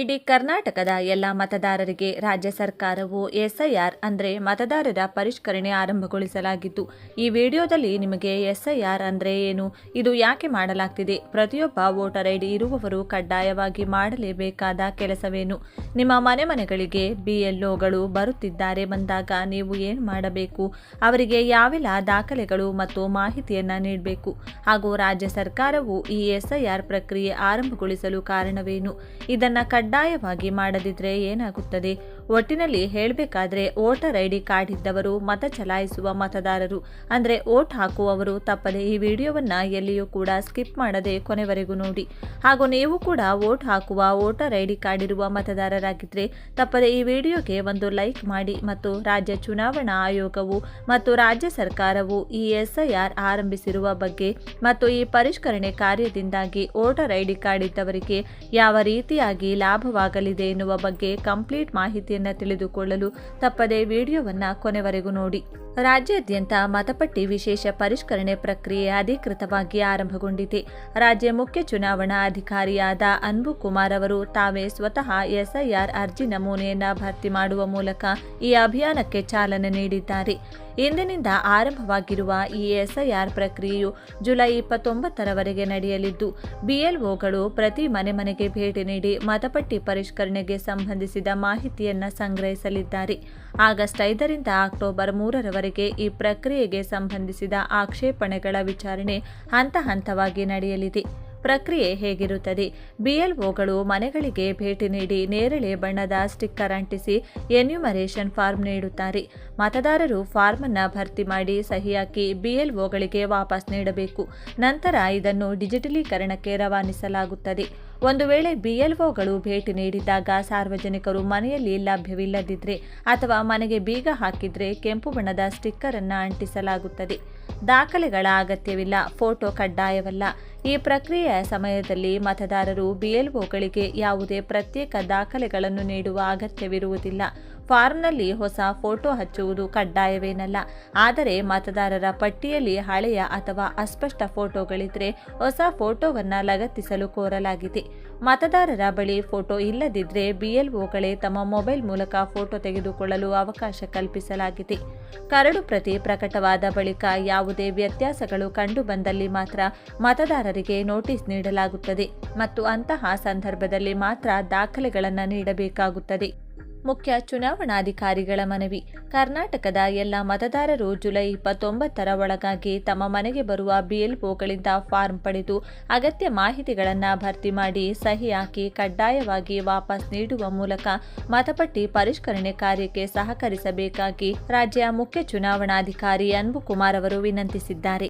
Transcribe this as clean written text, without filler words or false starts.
ಇಡೀ ಕರ್ನಾಟಕದ ಎಲ್ಲ ಮತದಾರರಿಗೆ ರಾಜ್ಯ ಸರ್ಕಾರವು ಎಸ್ಐಆರ್ ಅಂದರೆ ಮತದಾರರ ಪರಿಷ್ಕರಣೆ ಆರಂಭಗೊಳಿಸಲಾಗಿತ್ತು. ಈ ವಿಡಿಯೋದಲ್ಲಿ ನಿಮಗೆ ಎಸ್ಐಆರ್ ಅಂದರೆ ಏನು, ಇದು ಯಾಕೆ ಮಾಡಲಾಗ್ತಿದೆ, ಪ್ರತಿಯೊಬ್ಬ ವೋಟರ್ ಐಡಿ ಇರುವವರು ಕಡ್ಡಾಯವಾಗಿ ಮಾಡಲೇಬೇಕಾದ ಕೆಲಸವೇನು, ನಿಮ್ಮ ಮನೆಗಳಿಗೆ ಬಿಎಲ್ಒಗಳು ಬರುತ್ತಿದ್ದಾರೆ, ಬಂದಾಗ ನೀವು ಏನು ಮಾಡಬೇಕು, ಅವರಿಗೆ ಯಾವೆಲ್ಲ ದಾಖಲೆಗಳು ಮತ್ತು ಮಾಹಿತಿಯನ್ನು ನೀಡಬೇಕು, ಹಾಗೂ ರಾಜ್ಯ ಸರ್ಕಾರವು ಈ ಎಸ್ಐಆರ್ ಪ್ರಕ್ರಿಯೆ ಆರಂಭಗೊಳಿಸಲು ಕಾರಣವೇನು, ಇದನ್ನು ಕಡ್ಡಾಯವಾಗಿ ಮಾಡದಿದ್ರೆ ಏನಾಗುತ್ತದೆ. ಒಟ್ಟಿನಲ್ಲಿ ಹೇಳಬೇಕಾದ್ರೆ ವೋಟರ್ ಐಡಿ ಕಾರ್ಡ್ ಇದ್ದವರು ಮತ ಚಲಾಯಿಸುವ ಮತದಾರರು ಅಂದರೆ ವೋಟ್ ಹಾಕುವವರು ತಪ್ಪದೆ ಈ ವಿಡಿಯೋವನ್ನ ಎಲ್ಲಿಯೂ ಕೂಡ ಸ್ಕಿಪ್ ಮಾಡದೆ ಕೊನೆವರೆಗೂ ನೋಡಿ. ಹಾಗೂ ನೀವು ಕೂಡ ವೋಟ್ ಹಾಕುವ ವೋಟರ್ ಐಡಿ ಕಾರ್ಡ್ ಇರುವ ಮತದಾರರಾಗಿದ್ದರೆ ತಪ್ಪದೆ ಈ ವಿಡಿಯೋಗೆ ಒಂದು ಲೈಕ್ ಮಾಡಿ. ಮತ್ತು ರಾಜ್ಯ ಚುನಾವಣಾ ಆಯೋಗವು ಮತ್ತು ರಾಜ್ಯ ಸರ್ಕಾರವು ಈ ಎಸ್ಐಆರ್ ಆರಂಭಿಸಿರುವ ಬಗ್ಗೆ ಮತ್ತು ಈ ಪರಿಷ್ಕರಣೆ ಕಾರ್ಯದಿಂದಾಗಿ ವೋಟರ್ ಐಡಿ ಕಾರ್ಡ್ ಇದ್ದವರಿಗೆ ಯಾವ ರೀತಿಯಾಗಿ ಲಾಭವಾಗಲಿದೆ ಎನ್ನುವ ಬಗ್ಗೆ ಕಂಪ್ಲೀಟ್ ಮಾಹಿತಿಯನ್ನು ತಿಳಿದುಕೊಳ್ಳಲು ತಪ್ಪದೆ ವಿಡಿಯೋವನ್ನು ಕೊನೆವರೆಗೂ ನೋಡಿ. ರಾಜ್ಯಾದ್ಯಂತ ಮತಪಟ್ಟಿ ವಿಶೇಷ ಪರಿಷ್ಕರಣೆ ಪ್ರಕ್ರಿಯೆ ಅಧಿಕೃತವಾಗಿ ಆರಂಭಗೊಂಡಿದೆ. ರಾಜ್ಯ ಮುಖ್ಯ ಚುನಾವಣಾ ಅಧಿಕಾರಿಯಾದ ಅನ್ಬು ಕುಮಾರ್ ಅವರು ತಾವೇ ಸ್ವತಃ ಎಸ್ಐಆರ್ ಅರ್ಜಿ ನಮೂನೆಯನ್ನು ಭರ್ತಿ ಮಾಡುವ ಮೂಲಕ ಈ ಅಭಿಯಾನಕ್ಕೆ ಚಾಲನೆ ನೀಡಿದ್ದಾರೆ. ಇಂದಿನಿಂದ ಆರಂಭವಾಗಿರುವ ಈ ಎಸ್ಐಆರ್ ಪ್ರಕ್ರಿಯೆಯು ಜುಲೈ 29ರವರೆಗೆ ನಡೆಯಲಿದ್ದು, ಬಿಎಲ್ಒಗಳು ಪ್ರತಿ ಮನೆಗೆ ಭೇಟಿ ನೀಡಿ ಮತಪಟ್ಟಿ ಪರಿಷ್ಕರಣೆಗೆ ಸಂಬಂಧಿಸಿದ ಮಾಹಿತಿಯನ್ನು ಸಂಗ್ರಹಿಸಲಿದ್ದಾರೆ. ಆಗಸ್ಟ್ 5ರಿಂದ ಅಕ್ಟೋಬರ್ 3ರವರೆಗೆ ಈ ಪ್ರಕ್ರಿಯೆಗೆ ಸಂಬಂಧಿಸಿದ ಆಕ್ಷೇಪಣೆಗಳ ವಿಚಾರಣೆ ಹಂತವಾಗಿ ನಡೆಯಲಿದೆ. ಪ್ರಕ್ರಿಯೆ ಹೇಗಿರುತ್ತದೆ? ಬಿಎಲ್ಒಗಳು ಮನೆಗಳಿಗೆ ಭೇಟಿ ನೀಡಿ ನೇರಳೆ ಬಣ್ಣದ ಸ್ಟಿಕ್ಕರ್ ಅಂಟಿಸಿ ಎನ್ಯುಮರೇಷನ್ ಫಾರ್ಮ್ ನೀಡುತ್ತಾರೆ. ಮತದಾರರು ಫಾರ್ಮ್ ಅನ್ನು ಭರ್ತಿ ಮಾಡಿ ಸಹಿ ಹಾಕಿ ಬಿಎಲ್ಒಗಳಿಗೆ ವಾಪಸ್ ನೀಡಬೇಕು. ನಂತರ ಇದನ್ನು ಡಿಜಿಟಲೀಕರಣಕ್ಕೆ ರವಾನಿಸಲಾಗುತ್ತದೆ. ಒಂದು ವೇಳೆ ಬಿಎಲ್ಒಗಳು ಭೇಟಿ ನೀಡಿದಾಗ ಸಾರ್ವಜನಿಕರು ಮನೆಯಲ್ಲಿ ಲಭ್ಯವಿಲ್ಲದಿದ್ದರೆ ಅಥವಾ ಮನೆಗೆ ಬೀಗ ಹಾಕಿದ್ರೆ ಕೆಂಪು ಬಣ್ಣದ ಸ್ಟಿಕ್ಕರ್ ಅನ್ನು ಅಂಟಿಸಲಾಗುತ್ತದೆ. ದಾಖಲೆಗಳ ಅಗತ್ಯವಿಲ್ಲ, ಫೋಟೋ ಕಡ್ಡಾಯವಲ್ಲ. ಈ ಪ್ರಕ್ರಿಯೆಯ ಸಮಯದಲ್ಲಿ ಮತದಾರರು ಬಿಎಲ್ಒಗಳಿಗೆ ಯಾವುದೇ ಪ್ರತ್ಯೇಕ ದಾಖಲೆಗಳನ್ನು ನೀಡುವ ಅಗತ್ಯವಿರುವುದಿಲ್ಲ. ಫಾರ್ಮ್ನಲ್ಲಿ ಹೊಸ ಫೋಟೋ ಹಚ್ಚುವುದು ಕಡ್ಡಾಯವೇನಲ್ಲ. ಆದರೆ ಮತದಾರರ ಪಟ್ಟಿಯಲ್ಲಿ ಹಳೆಯ ಅಥವಾ ಅಸ್ಪಷ್ಟ ಫೋಟೋಗಳಿದ್ದರೆ ಹೊಸ ಫೋಟೋವನ್ನು ಲಗತ್ತಿಸಲು ಕೋರಲಾಗಿದೆ. ಮತದಾರರ ಬಳಿ ಫೋಟೋ ಇಲ್ಲದಿದ್ದರೆ ಬಿಎಲ್ಒಗಳೇ ತಮ್ಮ ಮೊಬೈಲ್ ಮೂಲಕ ಫೋಟೋ ತೆಗೆದುಕೊಳ್ಳಲು ಅವಕಾಶ ಕಲ್ಪಿಸಲಾಗಿದೆ. ಕರಡು ಪ್ರತಿ ಪ್ರಕಟವಾದ ಬಳಿಕ ಯಾವುದೇ ವ್ಯತ್ಯಾಸಗಳು ಕಂಡುಬಂದಲ್ಲಿ ಮಾತ್ರ ಮತದಾರರಿಗೆ ನೋಟಿಸ್ ನೀಡಲಾಗುತ್ತದೆ ಮತ್ತು ಅಂತಹ ಸಂದರ್ಭದಲ್ಲಿ ಮಾತ್ರ ದಾಖಲೆಗಳನ್ನು ನೀಡಬೇಕಾಗುತ್ತದೆ. ಮುಖ್ಯ ಚುನಾವಣಾಧಿಕಾರಿಗಳ ಮನವಿ. ಕರ್ನಾಟಕದ ಎಲ್ಲ ಮತದಾರರು ಜುಲೈ 29ರ ಒಳಗಾಗಿ ತಮ್ಮ ಮನೆಗೆ ಬರುವ ಬಿಎಲ್ಒಗಳಿಂದ ಫಾರ್ಮ್ ಪಡೆದು ಅಗತ್ಯ ಮಾಹಿತಿಗಳನ್ನು ಭರ್ತಿ ಮಾಡಿ ಸಹಿ ಹಾಕಿ ಕಡ್ಡಾಯವಾಗಿ ವಾಪಸ್ ನೀಡುವ ಮೂಲಕ ಮತಪಟ್ಟಿ ಪರಿಷ್ಕರಣೆ ಕಾರ್ಯಕ್ಕೆ ಸಹಕರಿಸಬೇಕಾಗಿ ರಾಜ್ಯ ಮುಖ್ಯ ಚುನಾವಣಾಧಿಕಾರಿ ಅನ್ಬು ಕುಮಾರ್ ಅವರು ವಿನಂತಿಸಿದ್ದಾರೆ.